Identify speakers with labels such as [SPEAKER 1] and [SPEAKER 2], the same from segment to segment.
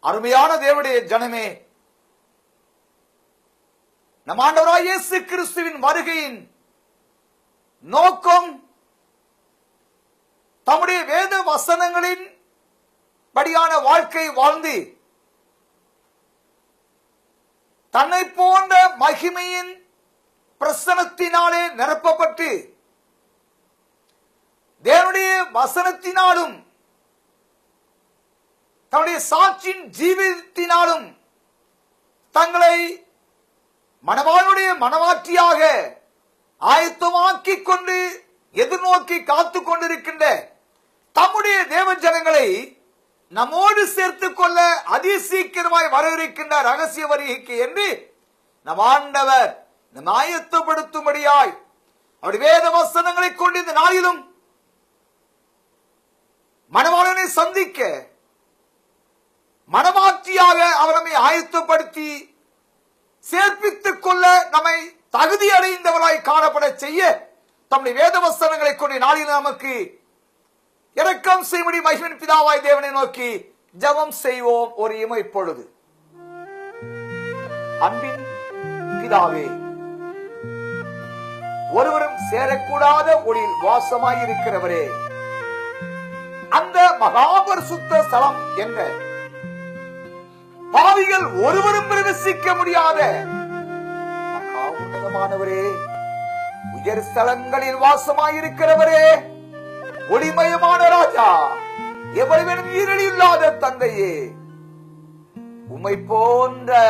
[SPEAKER 1] அருமையான தேவனுடைய ஜனமே, நம் ஆண்டவராகிய இயேசு கிறிஸ்துவின் வருகையின் நோக்கம் தம்முடைய வேத வசனங்களின் படியான வாழ்க்கை வாழ்ந்து தன்னை போன்ற மகிமையின் பிரசனத்தினாலே நிரப்பப்பட்டு தேவனுடைய வசனத்தினாலும் தன்னுடைய சாட்சியின் ஜீவிதத்தினாலும் தங்களை மணவாளுடைய மணவாட்டியாக ஆயத்தமாக்கிக் கொண்டு எதிர்நோக்கி காத்துக் கொண்டிருக்கின்ற தம்முடைய தேவ ஜனங்களை நம்மோடு சேர்த்துக் கொள்ள அதிசீக்கிரமாய் வரவிருக்கின்ற ரகசிய வருகைக்கு என்று நம் ஆண்டவர் நம் ஆயத்தப்படுத்தும்படியாய் அவருடைய வேத வசனங்களை கொண்டு இந்த நாளிலும் மணவாளனை சந்திக்க மணவாட்டியாக அவர் நம்மை ஆயத்தப்படுத்தி சேர்ப்பித்துக் கொள்ள நம்மை தகுதி அடைந்தவராய் காணப்பட செய்ய தம்முடைய வேத வசனங்களை கொண்டு நாளில் நமக்கு இரக்கம் செய்யும்படி மகிமையின் பிதாவாய் தேவனை நோக்கி ஜெபம் செய்வோம். ஒரு இமை இப்பொழுது. அன்பின் பிதாவே, ஒருவரும் சேரக்கூடாத ஒளியில் வாசமாய் இருக்கிறவரே, அந்த மகாபரிசுத்த ஸ்தலம் என்ற பாவிகள் ஒருவரும் பிரவேசிக்க முடியாத மகா உன்னதமானவரே, உயர் ஸ்தலங்களில் வாசமாயிருக்கிறவரே, ஒளிமயமான ராஜா, எவ்வளவு ஈரடி இல்லாத தந்தையே, உம்மை போன்ற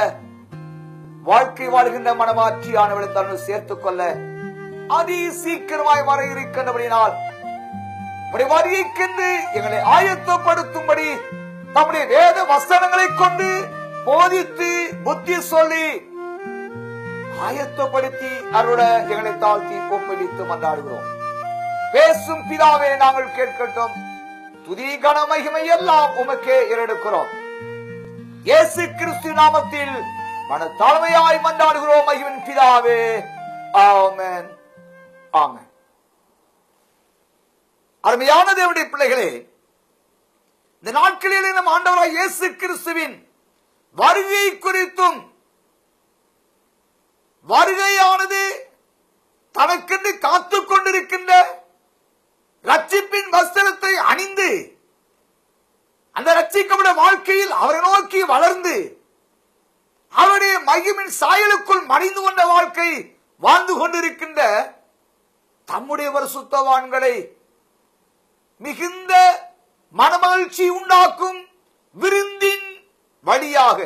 [SPEAKER 1] வாழ்க்கை வாழ்கின்ற மனமாற்றியானவளை தன்னை சேர்த்துக் கொள்ள அதி சீக்கிரமாய் வர இருக்கின்றபடினால் வருகைக்கென்று எங்களை ஆயத்தப்படுத்தும்படி நம்முடைய வேத வசனங்களை கொண்டு போதித்து புத்தி சொல்லி ஆயத்தப்படுத்தி அருள எங்களை தாழ்த்தி ஒப்புவித்து மன்றாடுகிறோம். பேசும் பிதாவே, நாங்கள் கேட்கட்டும். துதி கன மகிமை எல்லாம் உமக்கே ஏறெடுக்கிறோம். இயேசு கிறிஸ்து நாமத்தில் மனத்தாழ்மையாய் மன்றாடுகிறோம் மகிமையின் பிதாவே. ஆமென், ஆமென். அருமையான தேவனுடைய பிள்ளைகளே, இந்த நாட்களிலே நம் ஆண்டவராகிய இயேசு கிறிஸ்துவின் வருகை குறித்தும், வருகையானது தனக்கென்று காத்துக் கொண்டிருக்கின்ற ரட்சிப்பின் வஸ்திரத்தை அணிந்து அந்த ரட்சிக்கப்பட்ட வாழ்க்கையில் அவரை நோக்கி வளர்ந்து அவருடைய மகிமின் சாயலுக்குள் மறைந்து கொண்ட வாழ்க்கை வாழ்ந்து கொண்டிருக்கின்ற தம்முடைய பரிசுத்தவான்களை மிகுந்த மனமகிழ்ச்சி உண்டாக்கும் விருந்தின் வழியாக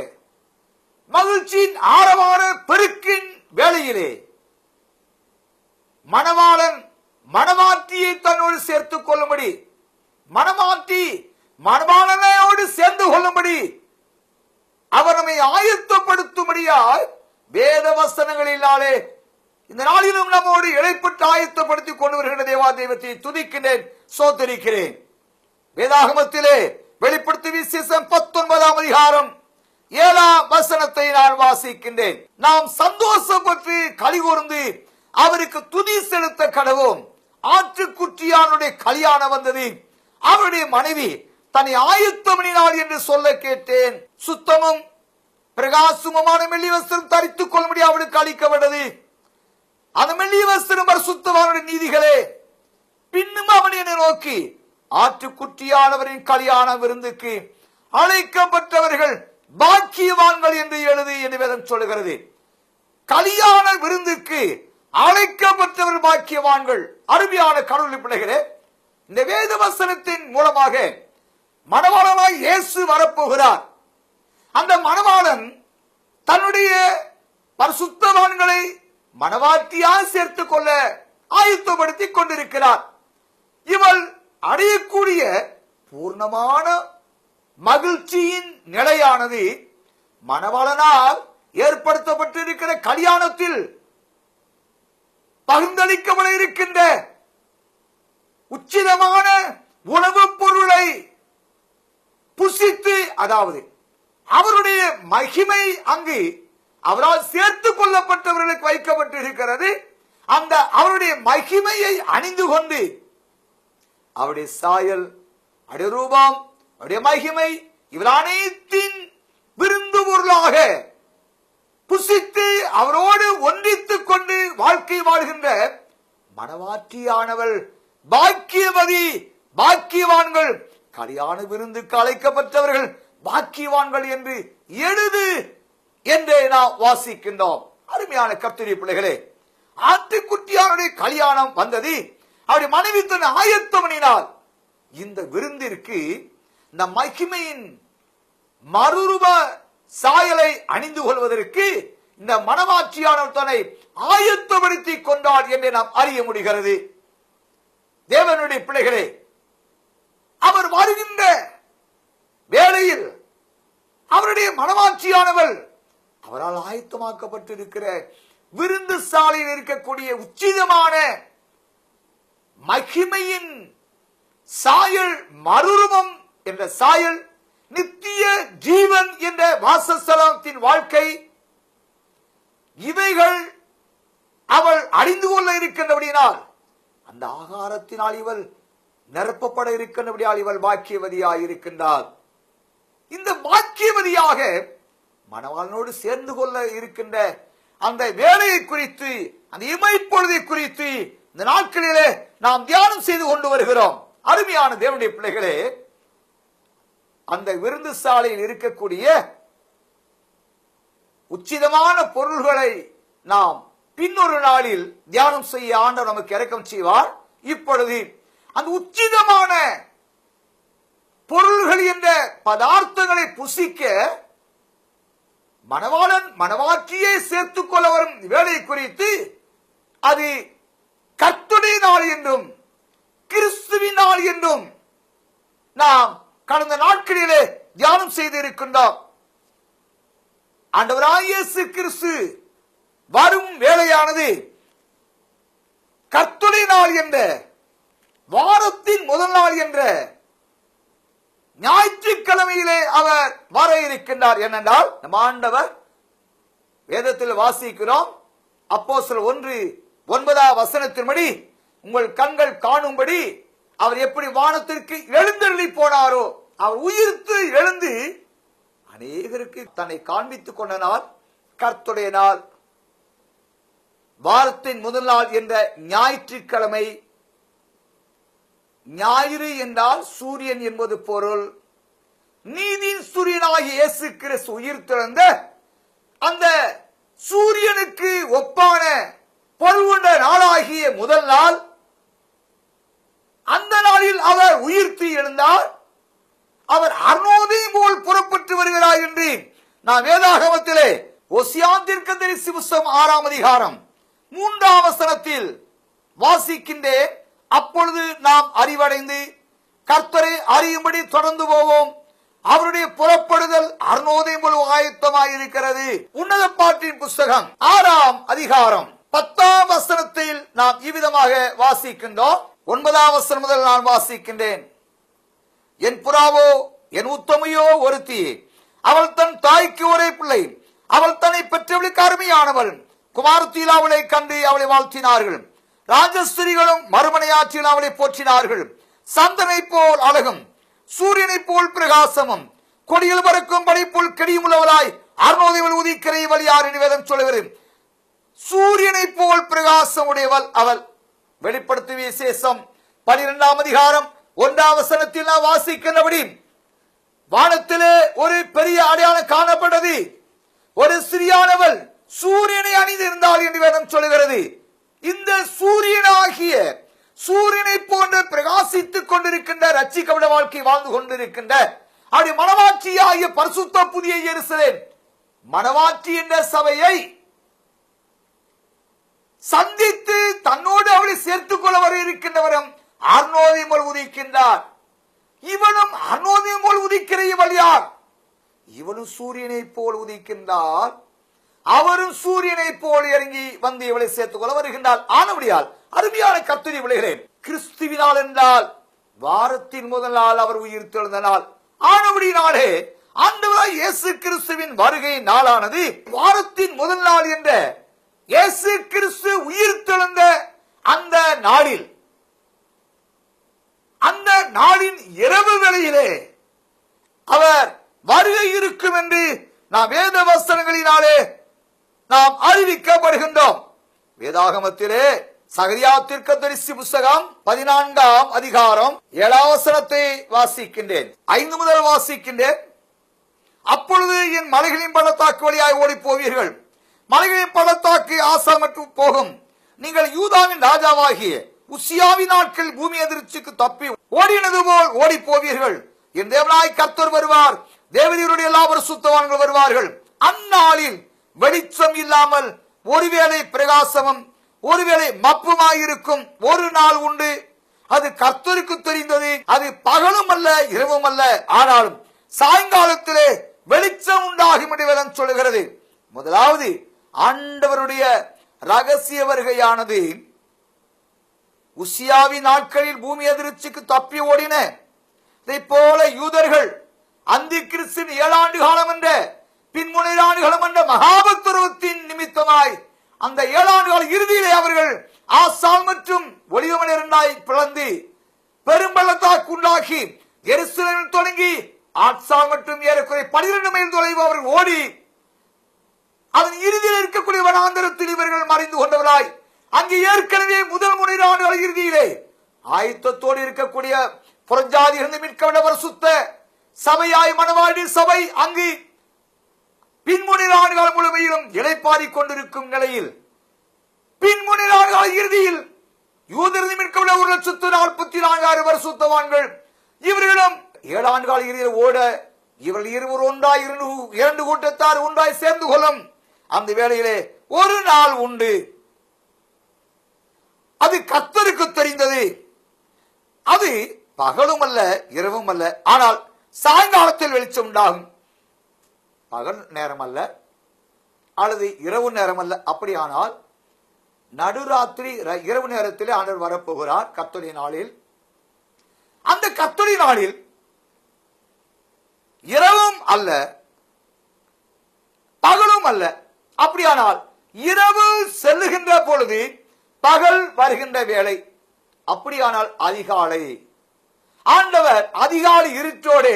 [SPEAKER 1] மகிழ்ச்சியின் ஆரவார பெருக்கின் வேளையிலே மணவாளன் மணவாட்டியை தன்னோடு சேர்த்துக் கொள்ளும்படி, மணவாட்டி மணவாளனோடு சேர்ந்து கொள்ளும்படி அவர் நம்மை ஆயத்தப்படுத்தும்படியாய் வேத வசனங்களினாலே இந்த நாளிலும் நம்மோடு இடைப்பட்டு ஆயத்தப்படுத்திக் கொண்டு வருகின்ற தேவா தெய்வத்தை துதிக்கிறேன், சோதரிக்கிறேன். வேதாகமத்திலே வெளிப்படுத்தி விசேஷம் 19ஆம் அதிகாரம் 7ஆம் வசனத்தை நான் வாசிக்கின்றேன். நாம் சந்தோஷப்பட்டு கலிகூர்ந்து அவருக்கு துதி செலுத்த கடவோம். ஆற்றுக்குட்டியானுடைய கல்யாணம் வந்தது, அவருடைய மனைவி தன்னை ஆயத்தமணினாள் என்று சொல்ல கேட்டேன். சுத்தமும் பிரகாசமுமான மெல்லிய வஸ்திரம் தரித்துக் கொள்ளும்படி அவளுக்கு அளிக்கப்பட்டது. அந்த மெல்லிய வஸ்திரம் பரிசுத்தவானுடைய நீதிகளே. பின்னும் அவன் என்னை நோக்கி, ஆற்றுக்குட்டியானவரின் கல்யாண விருந்துக்கு அழைக்கப்பட்டவர்கள் பாக்கியவான்கள் என்று எழுது என்று வேதம் சொல்லுகிறது. கல்யாண விருந்துக்கு அழைக்கப்பட்டவர் பாக்கியவான்கள். அருமையான கடவுள் பிள்ளைகளே, இந்த வேத வசனத்தின் மூலமாக மணவாளனாய் இயேசு வரப்போகிறார். அந்த மணவாளன் தன்னுடைய பரிசுத்தவான்களை மணவாட்டியாக சேர்த்துக் கொள்ள ஆயத்தப்படுத்திக் கொண்டிருக்கிறார். இவள் அடையக்கூடிய பூர்ணமான மகிழ்ச்சியின் நிலையானது மணவாளனால் ஏற்படுத்தப்பட்டிருக்கிற கல்யாணத்தில் பகிர்ந்தளிக்கப்பட இருக்கின்ற உச்சிதமான உணவுப் பொருளை புசித்து, அதாவது அவருடைய மகிமை அங்கு அவரால் சேர்த்துக் கொள்ளப்பட்டவர்களுக்கு வைக்கப்பட்டிருக்கிறது. அந்த அவருடைய மகிமையை அணிந்து கொண்டு அவருடைய சாயல், அவருடைய ரூபம், அவருடைய மகிமை இவர் அனைத்தின் இன்பமாக புசித்து அவரோடு ஒன்றித்துக் கொண்டு வாழ்க்கை வாழ்கின்ற மணவாட்டியானவள் பாக்கியவதி, பாக்கியவான்கள், கல்யாண விருந்துக்கு அழைக்கப்பட்டவர்கள் பாக்கியவான்கள் என்று எழுது என்றே நாம் வாசிக்கின்றோம். அருமையான கர்த்தருடைய பிள்ளைகளே, ஆட்டுக்குட்டியாருடைய கல்யாணம் வந்தது. அவருடைய மனைவி தன் ஆயத்தம் பண்ணினார். இந்த விருந்திற்கு இந்த மகிமையின் மறுரூப சாயலை அணிந்து கொள்வதற்கு இந்த மணவாட்டியானவர் தன்னை ஆயத்தப்படுத்திக் கொண்டார் என்று நாம் அறிய முடிகிறது. தேவனுடைய பிள்ளைகளே, அவர் வருகின்ற வேளையில் அவருடைய மணவாட்டியானவள் அவரால் ஆயத்தமாக்கப்பட்டிருக்கிற விருந்து சாலையில் இருக்கக்கூடிய உச்சிதமான மகிமையின் சாயல், மறுரூபம் என்ற சாயல், நித்திய ஜீவன் என்ற வாசஸ்தலத்தின் வாழ்க்கை, இவைகள் அவள் அணிந்து கொள்ள இருக்கின்றபடியால், அந்த ஆகாரத்தினால் இவள் நிரப்பப்பட இருக்கின்றபடியால் இவள் பாக்கியவதியாக இருக்கின்றார். இந்த பாக்கியவதியாக மணவாளனோடு சேர்ந்து கொள்ள இருக்கின்ற அந்த வேலையை குறித்து, அந்த இமைப்பொழுதை குறித்து இந்த நாட்களிலே நாம் தியானம் செய்து கொண்டு வருகிறோம். அருமையான தேவனுடைய பிள்ளைகளே, அந்த விருந்து சாலையில் இருக்கக்கூடிய உச்சிதமான பொருள்களை நாம் பின்னொரு நாளில் தியானம் செய்ய ஆண்டவர் நமக்கு இரக்கம் செய்வார். இப்பொழுது அந்த உச்சிதமான பொருள்கள் என்ற பதார்த்தங்களை புசிக்க மணவாளன் மணவாட்டியை சேர்த்துக் கொள்ள வரும் வேலை குறித்து, அது கர்த்தருடைய நாள் என்றும் கிறிஸ்துவின் நாள் என்றும் நாம் கடந்த நாட்களிலே தியானம் செய்து இருக்கின்றோம். ஆண்டவராகிய இயேசு கிறிஸ்து வரும் வேளையானது கர்த்தருடைய நாள் என்ற வாரத்தின் முதல் நாள் என்ற ஞாயிற்றுக்கிழமையிலே அவர் வர இருக்கின்றார். என்னென்றால், நம் ஆண்டவர் வேதத்தில் வாசிக்கிறோம், அப்போஸ்தலர் 1:9 உங்கள் கண்கள் காணும்படி அவர் எப்படி வானத்திற்கு எழுந்தருளி போனாரோ, அவர் உயிர்த்து எழுந்து அநேகருக்கு தன்னை காண்பித்துக் கொண்ட நாள் கர்த்தருடைய நாள், வாரத்தின் முதல் நாள் என்ற ஞாயிற்றுக்கிழமை. ஞாயிறு என்றால் சூரியன் என்பது பொருள். நீதியின் சூரியனாகிய இயேசு கிறிஸ்து உயிர்த்தெழுந்த அந்த சூரியனுக்கு ஒப்பான பொருள்கொண்ட நாளாகிய முதல் நாள். அந்த நாளில் அவர் உயிர்த்து எழுந்தார். அவர் அர்னோதை போல் புறப்பட்டு வருகிறார் என்று நாம் வேதாகமத்திலே ஓசியா தீர்க்கதரிசி புத்தகம் 6:3 வாசிக்கின்றேன். அப்பொழுது நாம் அறிவடைந்து கர்த்தரை அறியும்படி தொடர்ந்து போவோம். அவருடைய புறப்படுதல் அர்னோதை போல் ஆயத்தமாயிருக்கிறது. உன்னத பாட்டின் புஸ்தகம் 6:10 நாம் இவ்விதமாக வாசிக்கின்றோம். 9 முதல் நான் வாசிக்கின்றேன். என் புறாவோ என் உத்தமையோ ஒருத்தி, அவள் தன் தாய்க்கு ஒரே பிள்ளை, அவள் தன்னை பெற்றவளுக்கு அருமையானவள். குமாரத்தியில் அவளை கண்டு அவளை வாழ்த்தினார்கள். ராஜஸ்திரிகளும் மறுமனையாற்றில் அவளை போற்றினார்கள். சந்தனை போல் அழகும், சூரியனை போல் பிரகாசமும், கொடியில் பறக்கும் படை போல் கெடியுமுள்ளவளாய் அர்னோதைவள் உதிக்கிற வழியார் என்று வேதம் சொல்லுவது. சூரியனை போல் பிரகாசம் உடையவள் அவள். வெளிப்படுத்தும் விசேஷம் 12:1 நாம் வாசிக்கின்றபடி, வானத்திலே ஒரு பெரிய அடையாளம் காணப்பட்டது. ஒரு ஸ்திரியானவள் சூரியனை அணிந்திருந்தாள் என்று வேதம் சொல்லுகிறது. இந்த சூரியனாகிய சூரியனை போன்று பிரகாசித்துக் கொண்டிருக்கின்ற ரட்சிக்கப்பட வாழ்க்கை வாழ்ந்து கொண்டிருக்கின்ற அப்படி மணவாட்டியாகிய பரிசுத்த புதிய எருசலேம் மணவாட்டி என்ற சபையை சந்தித்து தன்னோடு அவளை சேர்த்துக் கொள்ள வர இருக்கின்றவரும் அர்னோதை போல் உதிக்கின்றார். இவனும் அர்னோதை போல் உதிக்கிற இவள் யார்? இவனும் சூரியனை போல் உதிக்கின்றார். அவரும் சூரியனை போல் இறங்கி வந்து இவளை சேர்த்துக் கொள்ள வருகின்றார். ஆனபடியால் அருமையான கர்த்தருடைய பிள்ளைகளே, கிறிஸ்துவினால் என்றால் வாரத்தின் முதல் நாள் அவர் உயிர்த்தெழுந்த நாள். ஆனபடினாலே ஆண்டவராகிய இயேசு கிறிஸ்துவின் வருகை நாளானது வாரத்தின் முதல் நாள் என்ற இயேசு கிறிஸ்து உயிர்த்தெழுந்த அந்த நாளில், அந்த நாளின் இரவு வேளையிலே அவர் வருகை இருக்கும் என்று நாம் வேத வசனங்களினாலே நாம் அறிவிக்கப்படுகின்றோம். வேதாகமத்திலே சகரியா தீர்க்கதரிசி புஸ்தகம் 14ஆம் அதிகாரம் 7ஆம் வசனத்தை வாசிக்கின்றேன். 5 முதல் வாசிக்கின்றேன். அப்பொழுது என் மலைகளின் பள்ளத்தாக்கு வழியாய் ஓடி போவீர்கள். மலைகளின் பள்ளத்தாக்கு ஆசா மட்டும் போகும். நீங்கள் யூதாவின் ராஜாவாகிய உசியாவின் நாட்கள் பூமி எதிர்ச்சிக்கு தப்பி ஓடினது போல் ஓடி போவீர்கள். என் தேவனாய் கர்த்தர் வருவார், தேவரீருடைய எல்லா பரிசுத்தவான்கள் வருவார்கள். அந்நாளில் வெளிச்சம் இல்லாமல் ஒருவேளை பிரகாசமும் ஒருவேளை மப்புமாயிருக்கும் ஒரு நாள் உண்டு. அது கர்த்தருக்கு தெரிந்தது. அது பகலும் அல்ல இரவும் அல்ல, ஆனாலும் சாயங்காலத்திலே வெளிச்சம் உண்டாகும் என்று வேதம் சொல்லுகிறது. முதலாவது ஆண்டவருடைய ரகசிய வருகையானது உசியாவின் நாட்களில் பூமி எதிர்ச்சிக்கு தப்பி ஓடின. இதை போல யூதர்கள் அந்தி கிறிஸ்தின் 7 ஆண்டு காலம் என்ற பின்முனை ஆண்டுகளும் என்ற மகாபத்துருவத்தின் நிமித்தமாய் அந்த 7 ஆண்டு கால இறுதியிலே அவர்கள் ஆசால் மற்றும் ஒலிவமலை இரண்டாய் பிளந்து பெரும்பள்ளத்தாக்கு உண்டாக்கி எருசலேமில் தொடங்கி ஆட்சால் மற்றும் ஏறக்குறை 12 மைல் தொலைவு அவர்கள் ஓடி அதன் இறுதியில் இருக்கக்கூடிய வனாந்தரத்தில் இவர்கள் மறைந்து கொண்டவராய் அங்கு ஏற்கனவே முதல் முறை ஆண்டுகள் இறுதியிலே ஆயத்தத்தோடு இருக்கக்கூடிய புறஜாதியிலிருந்து மீட்கப்பட்ட பரிசுத்த சபையாய் மணவாழ்வு சபை அங்கு பின்முனை ஆண்டுகள் முழுமையிலும் இளைப்பாறிக் கொண்டிருக்கும் நிலையில் பின்முனை ஆண்டுகள் இறுதியில் யூதரிலிருந்து மீட்கப்பட்ட 1,44,000 பரிசுத்தவான்கள் இவர்களும் 7 ஆண்டுகால இறுதியில் ஓட இவர்கள் இருவர் ஒன்றாய் 2 கூட்டத்தார் ஒன்றாய் சேர்ந்து கொள்ளும் அந்த வேளையிலே ஒரு நாள் உண்டு. அது கர்த்தருக்கு தெரிந்தது. அது பகலும் அல்ல இரவும் அல்ல, ஆனால் சாயங்காலத்தில் வெளிச்சம் உண்டாகும். பகல் நேரம் அல்ல அல்லது இரவு நேரம் அல்ல. அப்படியானால் நடுராத்திரி இரவு நேரத்திலே ஆண்டவர் வரப்போகிறார் கர்த்தருடைய நாளில். அந்த கர்த்தருடைய நாளில் இரவும் அல்ல பகலும் அல்ல. அப்படியானால் இரவு செல்லுகின்ற பொழுது பகல் வருகின்ற வேளை. அப்படியானால் அதிகாலை ஆண்டவர் அதிகாலை இருட்டோடு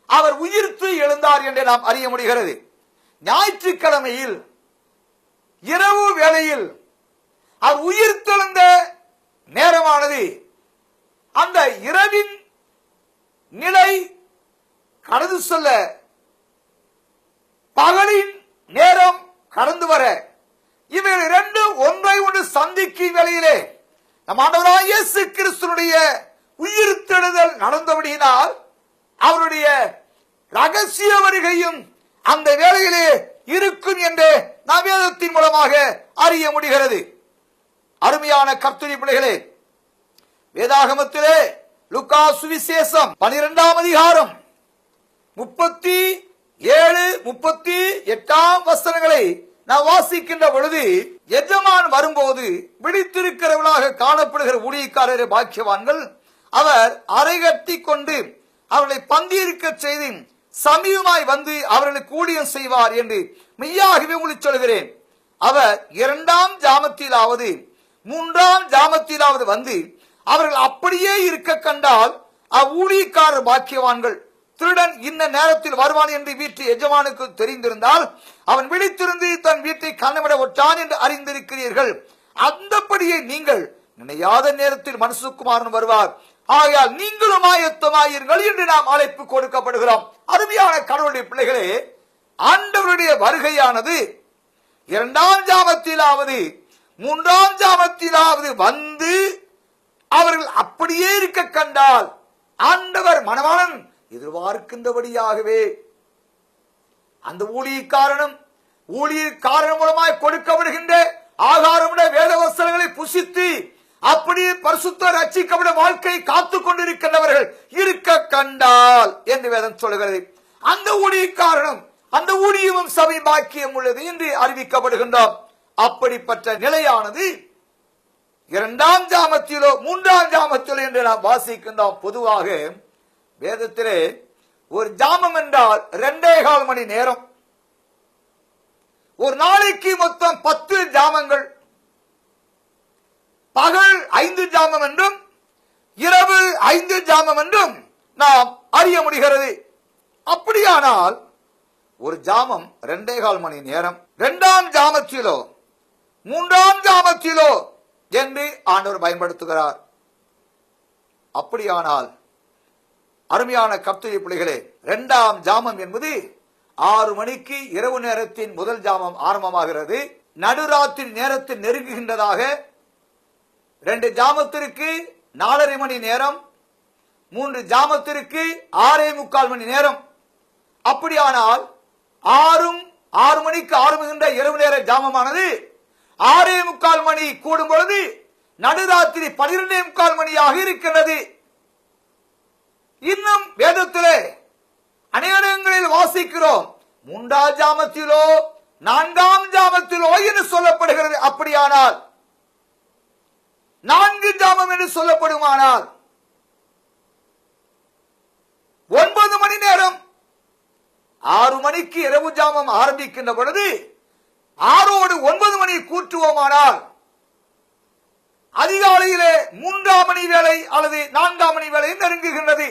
[SPEAKER 1] அவர் உயிர்த்து எழுந்தார் என்று நாம் அறிய முடிகிறது. ஞாயிற்றுக்கிழமையில் இரவு வேளையில் அவர் உயிர்த்தெழுந்த நேரமானது அந்த இரவின் நிலை கடந்து செல்ல பகலின் நேரம் கடந்து வர இவைகள் இரண்டும் ஒன்றை ஒன்று சந்திக்கும் வேளையிலே நம் ஆண்டவராகிய இயேசு கிறிஸ்துவினுடைய உயிர்த்தெழுதல் நடந்தபடியினால் அவருடைய ரகசிய வருகையும் அந்த வேளையிலே இருக்கும் என்று நாம் வேதத்தின் மூலமாக அறிய முடிகிறது. அருமையான கர்த்தருடைய பிள்ளைகளே, வேதாகமத்திலே லூக்கா சுவிசேஷம் 12ஆம் அதிகாரம் 37, 38 வசனங்களை நாம் வாசிக்கின்ற பொழுது எஜமான் வரும்போது விழித்திருக்கிறவர்களாக காணப்படுகிற ஊழியக்காரரை பாக்கியவான்கள். அவர் அறை கட்டி கொண்டு அவர்களை பந்தியிருக்க செய்து சமீபமாய் வந்து அவர்களுக்கு ஊழியம் செய்வார் என்று மெய்யாகவே உங்களுக்கு சொல்கிறேன். அவர் 2ஆம் ஜாமத்திலாவது 3ஆம் ஜாமத்திலாவது வந்து அவர்கள் அப்படியே இருக்க கண்டால் அவ்வூழியக்காரர் பாக்கியவான்கள். திருடன் இன்ன நேரத்தில் வருவான் என்று வீட்டு எஜமானுக்கு தெரிந்திருந்தால் அவன் விழித்திருந்து தன் வீட்டை கண்ணமிட ஒட்டான் என்று அறிந்திருக்கிறீர்கள். அந்தபடியே நீங்கள் நினையாத நேரத்தில் மனுஷகுமாரன் வருவார். ஆகையால் நீங்களும் ஆயத்தமாயிருங்கள் என்று நாம் அழைப்பு கொடுக்கப்படுகிறோம். அருமையான கடவுளுடைய பிள்ளைகளே, ஆண்டவருடைய வருகையானது 2ஆம் ஜாமத்திலாவது 3ஆம் ஜாமத்திலாவது வந்து அவர்கள் அப்படியே இருக்க கண்டால் ஆண்டவர் மணவாளன் எதிர்பார்க்கின்றபடியாகவே அந்த ஊழியக்காரனும் ஊழியக்காரன் மூலமாய் கொடுக்கப்படுகின்ற ஆகாரமுடைய வேத வசனங்களை புசித்து அப்படியே பரிசுத்த ரட்சிக்கப்பட வாழ்க்கை காத்துக் கொண்டிருக்கின்றவர்கள் இருக்க கண்டால் என்று வேதம் சொல்கிறது. அந்த ஊழியக்காரனும் அந்த ஊழியமும் சபை பாக்கியம் உள்ளது என்று அறிவிக்கப்படுகின்றோம். அப்படிப்பட்ட நிலையானது 2ஆம் ஜாமத்திலோ 3ஆம் ஜாமத்திலோ என்று நாம் வாசிக்கின்றோம். பொதுவாக வேதத்திலே ஒரு ஜாமம் என்றால் 2.25 மணி நேரம். ஒரு நாளைக்கு மொத்தம் 10 ஜாமங்கள். பகல் 5 ஜாமம் என்றும் இரவு 5 ஜாமம் என்றும் நாம் அறிய முடிகிறது. அப்படியானால் ஒரு ஜாமம் 2.25 மணி நேரம், 2ஆம் ஜாமத்திலோ 3ஆம் ஜாமத்திலோ என்று ஆண்டவர் பயன்படுத்துகிறார். அப்படியானால் அருமையான கர்த்தருடைய பிள்ளைகளே, 2ஆம் ஜாமம் என்பது 6 மணிக்கு இரவு நேரத்தின் முதல் ஜாமம் ஆரம்பமாகிறது. நடுராத்திரி நேரத்தில் நெருங்குகின்றதாக 2 ஜாமத்திற்கு 4.5 மணி நேரம், 3 ஜாமத்திற்கு 6.25 மணி நேரம். அப்படியானால் 6 மணிக்கு ஆரம்புகின்ற இரவு நேர ஜாமமானது 6.25 மணி கூடும் பொழுது நடுராத்திரி 12.25 மணியாக இருக்கிறது. இன்னும் வேதத்திலே அநேகங்களில் வாசிக்கிறோம் 3ஆம் ஜாமத்திலோ 4ஆம் ஜாமத்திலோ என்று சொல்லப்படுகிறது. அப்படியானால் 4 ஜாமம் என்று சொல்லப்படுமானால் 9 மணி நேரம். 6 மணிக்கு இரவு ஜாமம் ஆரம்பிக்கின்ற பொழுது 6ஓடு 9 மணி கூட்டுவோமானால் அதிகாலையிலே 3ஆம் மணி வேளை அல்லது 4ஆம் மணி வேளை நெருங்குகின்றது.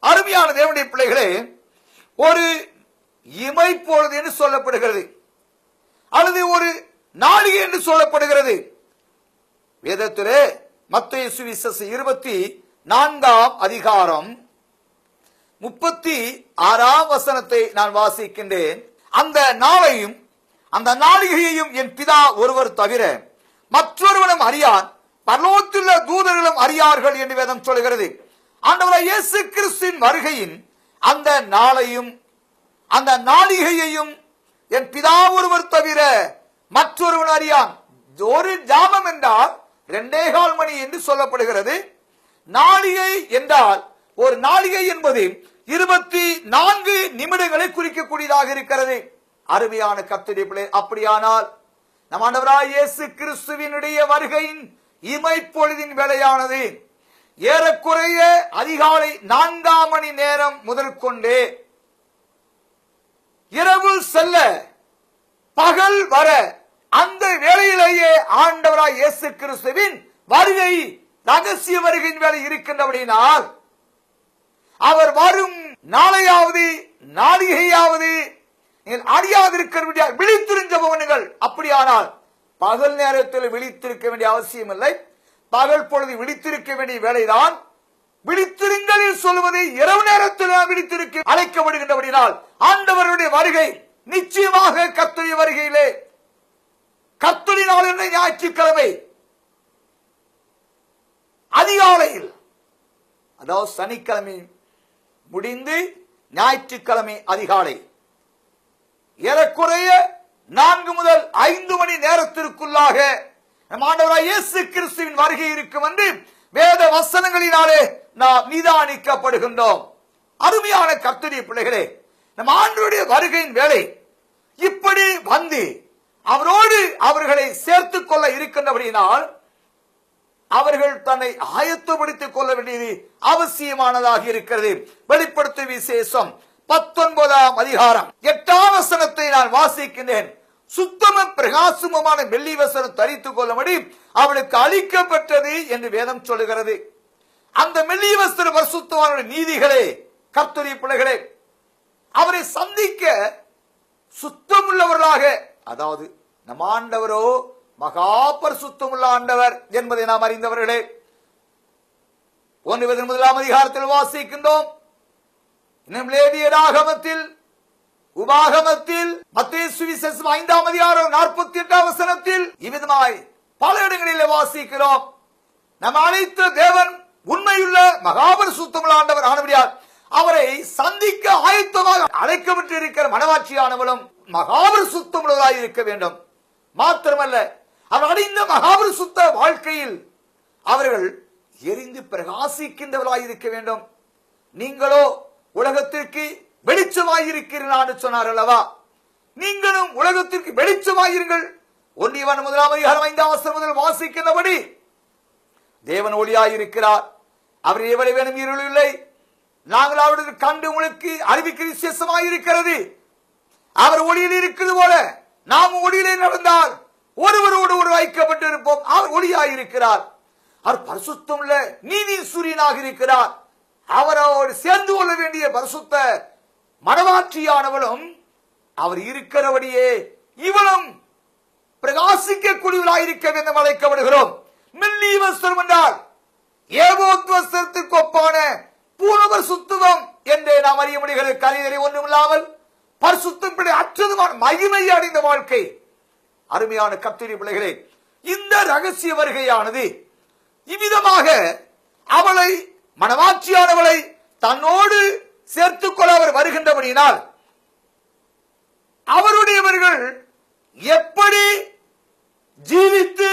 [SPEAKER 1] அருமையான தேவனுடைய பிள்ளைகளே, ஒரு இமைப்பொழுது என்று சொல்லப்படுகிறது அல்லது ஒரு நாளிகை என்று சொல்லப்படுகிறது. வேதத்திலே மத்தேயு சுவிசேஷம் 24ஆம் அதிகாரம் 36ஆம் வசனத்தை நான் வாசிக்கின்றேன். அந்த நாளையும் அந்த நாளிகையையும் என் பிதா ஒருவர் தவிர மற்றொருவனும் அறியான், பரலோகத்திலுள்ள தூதர்களும் அறியார்கள் என்று வேதம் சொல்கிறது. ஆண்டவராகிய இயேசு கிறிஸ்துவின் வருகையின் அந்த நாளையும் அந்த நாளிகையையும் என் பிதா ஒருவர் தவிர மற்றொருவன் அறியான். ஒரு ஜாமம் என்றால் 2.25 மணி என்று சொல்லப்படுகிறது. நாளிகை என்றால் ஒரு நாளிகை என்பது 24 நிமிடங்களை குறிக்கக்கூடியதாக இருக்கிறது. அருமையான கர்த்தருடைய பிள்ளைகளே, அப்படியானால் நம் ஆண்டவராகிய இயேசு கிறிஸ்துவினுடைய வருகையின் இமைப்பொழுதின் வேளையானது ஏறக்குறைய அதிகாலை 4ஆம் மணி நேரம் முதல் கொண்டு இரவு செல்ல பகல் வர அந்த வேளையிலேயே ஆண்டவராகிய இயேசு கிறிஸ்துவின் வருகை ரகசிய வருகையின் வேலை இருக்கின்றபடியினால் அவர் வரும் நாளையாவது நாளிகையாவது அறியாதிருக்க விழித்திருந்தவர்கள். அப்படியானால் பகல் நேரத்தில் விழித்திருக்க வேண்டிய அவசியம் இல்லை. பகல் பொழுது விழித்திருக்க வேண்டிய வேலைதான். விழித்திருங்களில் சொல்வது இரவு நேரத்தில் விழித்திருக்க அழைக்கப்படுகின்றபடினால் ஆண்டவருடைய வருகை நிச்சயமாக கர்த்தருடைய வருகையிலே கர்த்தருடைய நாள் என்ற ஞாயிற்றுக்கிழமை அதிகாலையில், அதாவது சனிக்கிழமை முடிந்து ஞாயிற்றுக்கிழமை அதிகாலை ஏறக்குறைய 4 முதல் 5 மணி நேரத்திற்குள்ளாக நம் ஆண்டவராகிய இயேசு கிறிஸ்துவின் வருகை இருக்கும் என்று வேத வசனங்களினாலே நாம் நிதானிக்கப்படுகின்றோம். அருமையான கர்த்தருடைய பிள்ளைகளே, நம் ஆண்டவருடைய வருகையின் வேலை இப்படி வந்து அவரோடு அவர்களை சேர்த்துக் கொள்ள இருக்கின்றபடியினால் அவர்கள் தன்னை ஆயத்தப்படுத்திக் கொள்ள வேண்டியது அவசியமானதாக இருக்கிறது. வெளிப்படுத்தும் விசேஷம் 19ஆம் அதிகாரம் 8ஆம் வசனத்தை நான் வாசிக்கின்றேன். சுத்தம பிரகாசமான வெள்ளி வஸ்திரம் தரித்துக் கொள்ளும்படி அவனுக்கு அளிக்கப்பட்டது என்று வேதம் சொல்லுகிறது. அந்த வெள்ளி வஸ்திர பரிசுத்தமான நீதிகளே, கர்த்தருடைய பிள்ளைகளே, அவரை சந்திக்க சுத்தமுள்ளவர்களாக, அதாவது நம் ஆண்டவரோ மகா பரிசுத்தமுள்ள ஆண்டவர் என்பதை நாம் அறிந்தவர்களே. 1 அதிகாரத்தில் வாசிக்கின்றோம். இன்னும் லேவியராகமத்தில், உபாகமத்தில், மத்தேயு சுவிசேஷம் 5ஆம் அதிகாரம் 48ஆம் வசனத்தில் இவ்விதமாய் பல இடங்களிலே வாசிக்கிறோம். நம் அழைத்த தேவன் உண்மையுள்ள மகாபரிசுத்தமுள்ள ஆண்டவர் ஆனபடியால் அவரை சந்திக்க ஆயத்தமாக அழைக்கப்பட்டு இருக்கிற மனவாட்சியானவளும் மகாபரிசுத்தமுள்ளவராய் இருக்க வேண்டும். மாத்திரமல்ல, அவர் அடைந்த மகாபரிசுத்த வாழ்க்கையில் அவர்கள் எரிந்து பிரகாசிக்கின்றவர்களாய் இருக்க வேண்டும். நீங்களோ உலகத்திற்கு வெளிச்சமாயிருக்கிறீர்கள் என்று சொன்னார் அல்லவா? நீங்களும் உலகத்திற்கு வெளிச்சமாயிருங்கள். 1 யோவான் 1ஆம் அதிகாரம் 5ஆம் வசனம் முதல் வாசிக்கின்றபடி தேவன் ஒளியாயிருக்கிறார், அவர் எவரை வேணும் இருள் இல்லை. நாங்கள் அவருடைய கண்டு உங்களுக்கு அறிவிக்க விசேஷமாயிருக்கிறது. அவர் ஒளியில் இருக்கிறது போல நாம் ஒளியிலே நடந்தால் ஒருவரோடு ஒரு ஐக்கப்பட்டு இருப்போம். அவர் ஒளியாயிருக்கிறார். அவர் பரிசுத்தமுள்ள நீதி சூரியனாக இருக்கிறார். அவரோடு சேர்ந்து கொள்ள வேண்டிய பரிசுத்த மனவாட்சியானவளும் அவர் இருக்கிறபடியே இவளும் பிரகாசிக்கக்கூடியவளாயிருக்க வேண்டும் அழைக்கப்படுகிறோம். மெல்லி வஸ்திரம் என்றால் ஏபோத் வஸ்திரத்திற்கு ஒப்பான பூர்ண பரிசுத்தம் என்றே நாம் அறிய முடிகிறது. கலிதரை ஒன்றுமில்லாமல் பரிசுத்தம் அற்றதுமான மகிமை அடைந்த வாழ்க்கை. அருமையான கர்த்தருடைய பிள்ளைகளே, இந்த ரகசிய வருகையானது இவ்விதமாக அவளை மனவாட்சியானவளை தன்னோடு சேர்த்துக் கொள்ள அவர் வருகின்றபடியினால் அவருடையவர்கள் எப்படி ஜீவித்து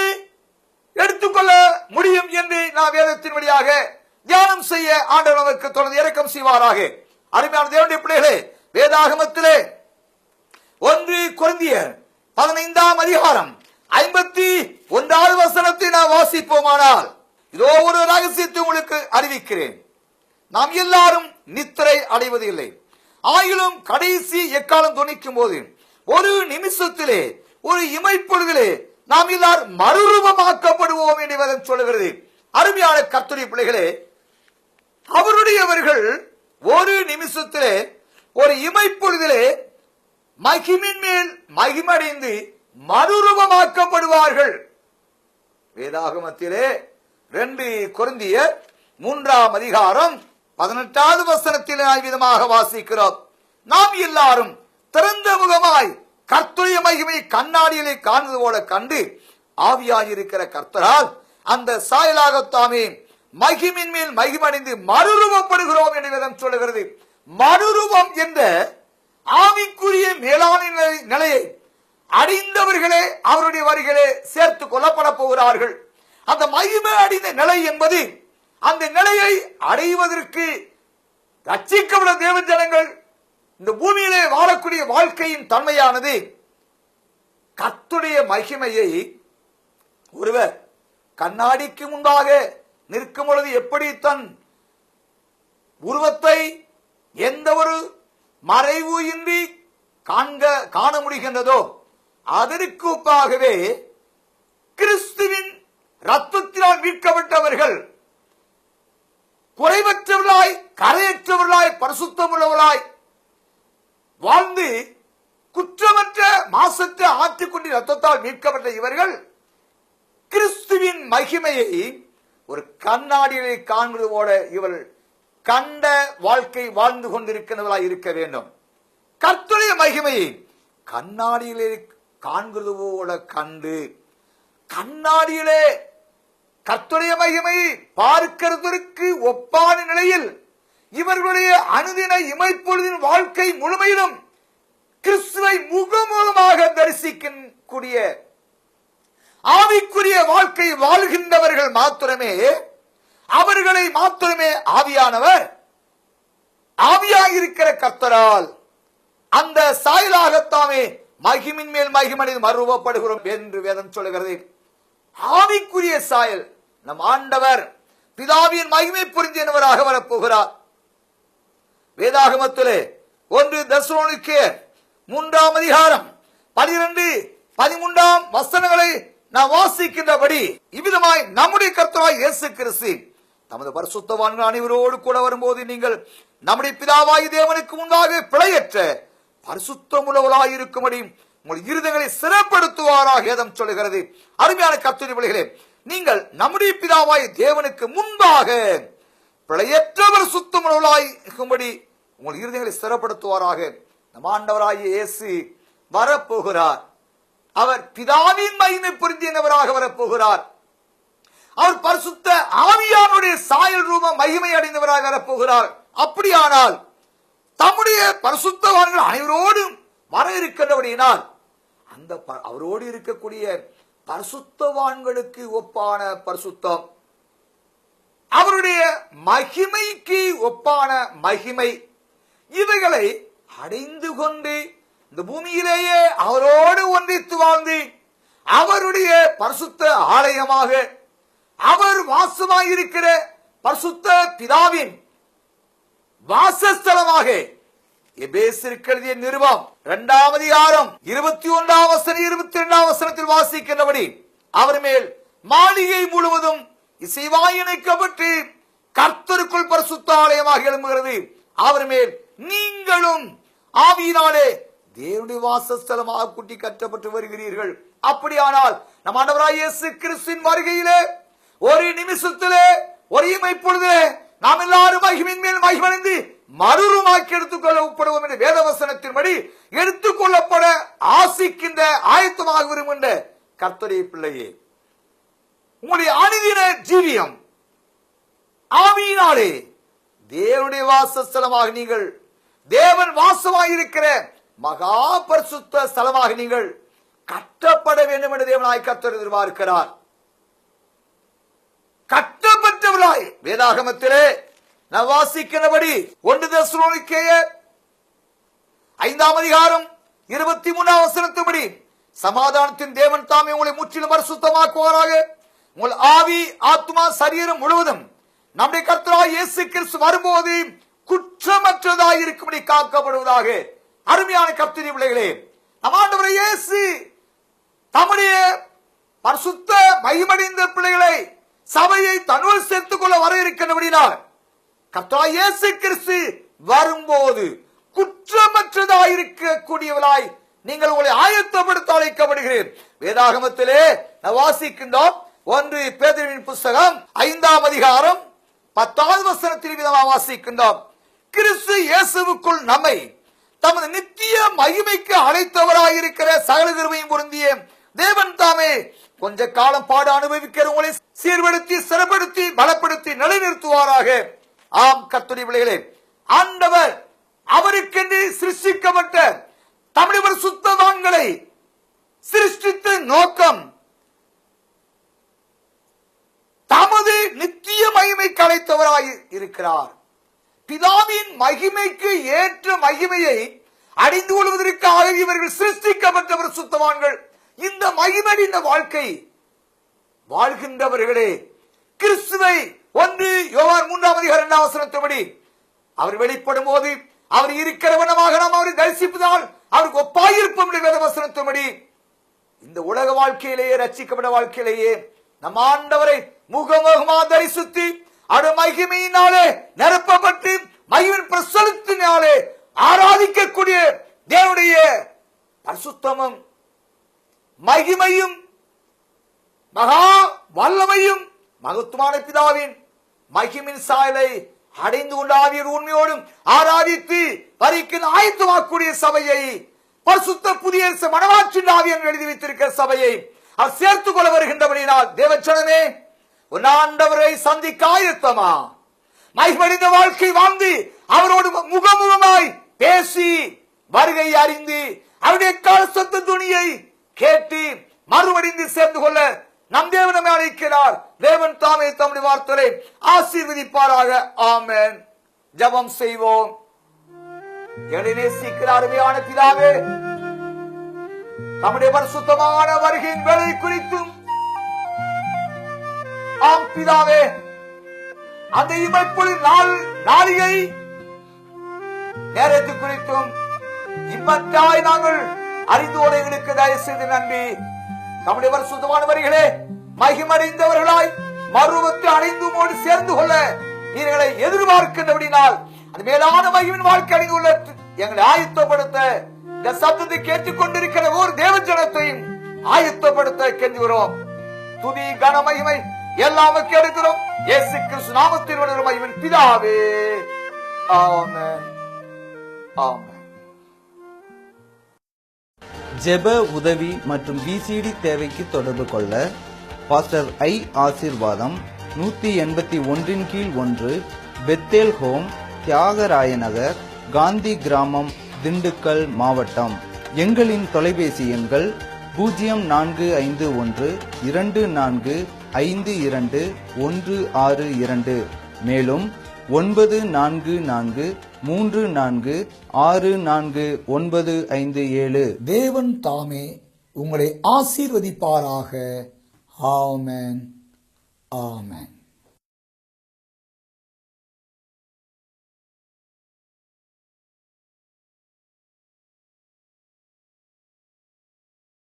[SPEAKER 1] எடுத்துக்கொள்ள முடியும் என்று நாம் வேதத்தின் வழியாக தியானம் செய்ய ஆண்டவர் நமக்கு தொடர்ந்து இரக்கம் செய்வாராக. அருமையான தேவனுடைய பிள்ளைகளே, வேதாகமத்திலே 1 கொரிந்தியர் 15ஆம் அதிகாரம் 51வது வசனத்தை நாம் வாசிப்போமானால், இதோ ஒரு ரகசியத்தை உங்களுக்கு அறிவிக்கிறேன். நாம் எல்லாரும் நித்திரை அடைவது இல்லை, ஆயிலும் கடைசி எக்காலம் துணிக்கும் போது ஒரு நிமிஷத்திலே ஒரு இமைப்பொழுதிலே நாம் எல்லாரும் மறுரூபமாக்கப்படுவோம் என்று வேதம் சொல்லுகிறது. அருமையான கர்த்தருடைய பிள்ளைகளே, அவருடையவர்கள் ஒரு நிமிஷத்திலே ஒரு இமைப்பொழுதிலே மகிமின் மேல் மகிமடைந்து மறுரூபமாக்கப்படுவார்கள். வேதாகமத்திலே 2 கொரிந்தியர் 3ஆம் அதிகாரம் 18வது வசனத்தில் விதமாக வாசிக்கிறோம். நாம் எல்லாரும் திறந்த முகமாய் கர்த்தருடைய மகிமை கண்ணாடியிலே காண்பது போல கண்டு ஆவியாயிருக்கிற கர்த்தரால் அந்த சாயலாகத்தாமே மகிமின் மேல் மகிமடைந்து மறுரூபப்படுகிறோம் என்று வேதம் சொல்லுகிறது. மறுரூபம் என்ற ஆவிக்குரிய மேலான நிலையை அடைந்தவர்களே அவருடைய வருகையிலே சேர்த்துக் கொள்ளப்பட போகிறார்கள். அந்த மகிமை அடைந்த நிலை என்பது, அந்த நிலையை அடைவதற்கு ரட்சிக்கப்பட்ட தேவ ஜனங்கள் இந்த பூமியிலே வாழக்கூடிய வாழ்க்கையின் தன்மையானது கர்த்தருடைய மகிமையை ஒருவர் கண்ணாடிக்கு முன்பாக நிற்கும் பொழுது எப்படி தன் உருவத்தை எந்த ஒரு மறைவு இன்றி காண முடிகின்றதோ அதற்கு ஒப்பாகவே கிறிஸ்துவின் ரத்தத்தினால் மீட்கப்பட்டவர்கள் குறைவற்றவர்களாய் கரையற்றவர்களாய் பரிசுத்தமுள்ளவர்களாய் வாழ்ந்து குற்றமற்ற மாசற்ற ஆற்றுக்குண்டி ரத்தத்தால் மீட்கப்பட்ட இவர்கள் கிறிஸ்துவின் மகிமையை ஒரு கண்ணாடியை காண்பது போல இவள் கண்ட வாழ்க்கை வாழ்ந்து கொண்டிருக்கிறவர்களாய் இருக்க வேண்டும். கர்த்தருடைய மகிமையை கண்ணாடியிலே காண்கிறது போல கண்டு கண்ணாடியிலே கர்த்தருடைய மகிமை பார்க்கிறதற்கு ஒப்பான நிலையில் இவர்களுடைய அனுதின இமைப்பொழுதின் வாழ்க்கை முழுமையிலும் கிறிஸ்துவை முகமுகமாக தரிசிக்கக்கூடிய ஆவிக்குரிய வாழ்க்கை வாழ்கின்றவர்கள் மாத்திரமே, அவர்களை மாத்திரமே ஆவியானவர் ஆவியாயிருக்கிற கர்த்தரால் அந்த சாயலாகத்தாமே மகிமின் மேல் மகிமடைந்து மறுரூபப்படுகிறோம் என்று வேதம் சொல்லுகிறது. ஆவிக்குரிய சாயல் நம் ஆண்டவர் பிதாவின் மகிமை புரிந்தியவராக வரப்போகிறார். வேதாகமத்திலே 1 தெசலோனிக்கேயர் 3ஆம் அதிகாரம் 12, 13ஆம் வசனங்களை நாம் வாசிக்கின்றபடி இவ்விதமாய் நம்முடைய கர்த்தராகிய இயேசு கிறிஸ்து தமது பரிசுத்தவான்கள் அனைவரோடு கூட வரும்போது நீங்கள் நம்முடைய பிதாவாகிய தேவனுக்கு முன்பாக பிழையற்ற பரிசுத்தமுள்ளவர்களாய் இருக்கும்படி உங்கள் இருதயங்களை சிறப்படுத்துவாராக வேதம் சொல்லுகிறது. அருமையான கர்த்தருடைய பிள்ளைகளே, நீங்கள் நம்முடைய பிதாவாகிய தேவனுக்கு முன்பாக பிழையற்ற பரிசுத்தமுள்ளவர்களாய் இருக்கும்படி உங்கள் இருதயங்களை சிறப்படுத்துவாராக. நம் ஆண்டவராகிய இயேசு வரப்போகிறார். அவர் பிதாவின் மகிமை புரிந்தியவராக வரப்போகிறார். அவர் பரிசுத்த ஆவியானுடைய சாயல் ரூபம் மகிமை அடைந்தவராக வரப்போகிறார். அப்படியானால் தம்முடைய பரிசுத்தவான்கள் அனைவரோடும் வர இருக்கின்றபடியினால் அந்த அவரோடு இருக்கக்கூடிய பரிசுத்தவான்களுக்கு ஒப்பான பரிசுத்தம், அவருடைய மகிமைக்கு ஒப்பான மகிமை, இவைகளை அடைந்து கொண்டு இந்த பூமியிலேயே அவரோடு ஒன்றித்து வாழ்ந்து அவருடைய பரிசுத்த ஆலயமாக அவர் வாசமாயிருக்கிற பரிசுத்த பிதாவின் வாசஸ்தலமாக எபேசியருக்கு எழுதிய நிருபம் 2ஆம் அதிகாரம் 21ஆம் வசனம் 22ஆம் வசனத்தில் வாசிக்கின்றபடி அவர் மேல் மாளிகை முழுவதும் இசைவாய் இணைக்கப்பட்டு கர்த்தருக்குள் பரிசுத்த ஆலயமாக எழும்புகிறது. அவர் மேல் நீங்களும் ஆவியினாலே தேவனுடைய வாசஸ்தலமாக கூட்டி கட்டப்பட்டு வருகிறீர்கள். அப்படியானால் நம் ஆண்டவராகிய இயேசு கிறிஸ்துவின் வருகையிலே ஒரு நிமிஷத்திலே ஒரு இமைப்பொழுதே நாம் எல்லாரும் மகிமையின் மேல் மகிமடைந்து மறுரூபமாக்கி எடுத்துக்கொள்ளப்படுவோம் என்ற வேதவசனத்தின்படி எடுத்துக்கொள்ளப்பட ஆசிக்கின்ற ஆயத்தமாக விரும்புகின்ற கர்த்தருடைய பிள்ளையே, உங்களுடைய அனுதின ஜீவியம் ஆவியினாலே தேவனுடைய வாசஸ்தலமாக நீங்கள், தேவன் வாசமாக இருக்கிற மகா பரிசுத்த ஸ்தலமாக நீங்கள் கட்டப்பட வேண்டும் என்று தேவனாய் கர்த்தர் எதிர்பார்க்கிறார். கட்டப்பட்டவர்களாய் வேதாகமத்திலே நாம் வாசிக்கிறபடி 1 தெசலோனிக்கேயர் 5ஆம் அதிகாரம் 23ஆம் வசனத்தின்படி சமாதானத்தின் தேவன் தாமே உங்களை முற்றிலும் பரிசுத்தமாக்குவாராக. உங்கள் ஆவி ஆத்மா சரீரம் முழுவதும் நம்முடைய கர்த்தராகிய இயேசு கிறிஸ்து வரும்போது குற்றமற்றதாய் இருக்கும்படி காக்கப்படுவதாக. அருமையான கர்த்தருடைய பிள்ளைகளே, நம் ஆண்டவர் இயேசு தம்முடைய பரிசுத்த மகிமடைந்த பிள்ளைகளை சபையை தன்னோடு சேர்த்துக் கொள்ள வர இருக்கின்றபடினால் கர்த்தராகிய இயேசு கிறிஸ்து வரும்போது குற்றமற்றதாய் இருக்கக்கூடியவளாய் நீங்கள் உங்களை ஆயத்தப்படுத்த அழைக்கப்படுகிறேன். வேதாகமத்திலே நாம் வாசிக்கின்றோம். 1 பேதுருவின் புஸ்தகம் 5ஆம் அதிகாரம் 10ஆவது வசனத்தில் விதமாக வாசிக்கின்றோம். கிறிஸ்து இயேசுவுக்குள் நம்மை தமது நித்திய மகிமைக்கு அழைத்தவராயிருக்கிற சகல கிருபையும் பொருந்திய தேவன் தாமே கொஞ்ச காலம் பாடு அனுபவிக்கிற உங்களை சீர்படுத்தி சிறப்படுத்தி பலப்படுத்தி நிலைநிறுத்துவாராக. ஆம் கர்த்தருடைய பிள்ளைகளே, ஆண்டவர் அவருக்கென்று சிருஷ்டிக்கப்பட்ட தம்முடைய பரிசுத்தவான்களை சிருஷ்டித்த நோக்கம் தமது நித்திய மகிமைக்கு அழைத்தவராய் இருக்கிறார். பிதாவின் மகிமைக்கு ஏற்ற மகிமையை அடைந்து கொள்வதற்காக இவர்கள் சிருஷ்டிக்கப்பட்ட பரிசுத்தவான்கள். இந்த மகிமையின் வாழ்க்கை வாழ்கின்றவர்களே கிறிஸ்துவை 1 யோவான் 3ஆம் அதிகாரம் 2ஆம் வசனத்தின்படி அவர் வெளிப்படும் போது அவர் இருக்கிறவனமாக நாம் அவரை தரிசிப்பதால் அவருக்கு ஒப்பாயிருப்போம் என்ற வேதவசனத்தின்படி இந்த உலக வாழ்க்கையிலேயே ரட்சிக்கப்பட்ட வாழ்க்கையிலேயே நம் ஆண்டவரை முகமுகமா தரிசித்து அவர் மகிமையினாலே நிரப்பப்பட்டு மகிமையின் பிரசன்னத்தினாலே ஆராதிக்கக்கூடிய தேவனுடைய பரிசுத்தமும் மகிமையும் மகா வல்லமையும் மகத்துவமான பிதாவின் மகிமின் சாயலை அடைந்து கொண்ட ஆவியர் உண்மையோடும் ஆராதித்து வரிக்கின் ஆயத்தமாக்கூடிய சபையை பரிசுத்த புதிய மனவாற்றின் ஆவியர் எழுதி வைத்திருக்கிற சபையை அவர் சேர்த்துக் கொள்ள வருகின்றபடியால் தேவச்சனமே உன் ஆண்டவரை சந்திக்க ஆயத்தமா? மகிமடைந்த வாழ்க்கை வாழ்ந்து அவரோடு முகமுகமாய் பேசி வருகை அறிந்து அவருடைய கலசத்த துணியை கேட்டு மறுபடிந்து சேர்ந்து கொள்ள நம் தேவன் அழைக்கிறார். தேவன் தாமே தம்முடைய வார்த்தையை ஆசீர்வதிப்பாராக. ஆமென். ஜெபம் செய்வோம். நேசிக்கிற அருமையான பிதாவே, நம்முடைய பரிசுத்தமான வருகையின் வேலை குறித்தும் ஆம் பிதாவே அந்த இமைப்பொழுது நாளிகை நேரத்தை குறித்தும் இப்பத்தாய் நாங்கள் அறிந்து கொள்ள எங்களுக்கு தயவு செய்து நன்றி. நம்முடைய பரிசுத்தமான வரிகளே மகிமடைந்தவர்களாய் மறுரூபத்தை அடைந்து சேர்ந்து கொள்ள நீங்களை எதிர்பார்க்கின்றபடினால் அந்த மேலான மகிமின் வாழ்க்கை அடைந்து கொள்ள எங்களை ஆயத்தப்படுத்த இந்த சத்தத்தை கேட்டுக் கொண்டிருக்கிற ஒரு தேவ ஜனத்தையும் ஆயத்தப்படுத்த கெஞ்சுகிறோம். துதி கன மகிமை எல்லாமே எடுக்கிறோம் இயேசு கிறிஸ்து நாமத்தில் வளர மகிமின் பிதாவே. ஆமென். ஆமென்.
[SPEAKER 2] ஜெப உதவி மற்றும் விசிடி தேவைக்கு தொடர்பு கொள்ள பாஸ்டர் ஐ ஆசீர்வாதம் 181 கீழ் 1 பெத்தேல் ஹோம் தியாகராய நகர் காந்தி கிராமம் திண்டுக்கல் மாவட்டம். எங்களின் தொலைபேசி எண்கள் 0451 2452 162 மேலும் 9434649557.
[SPEAKER 1] தேவன் தாமே உங்களை ஆசீர்வதிப்பாராக. ஆமென். ஆமென்.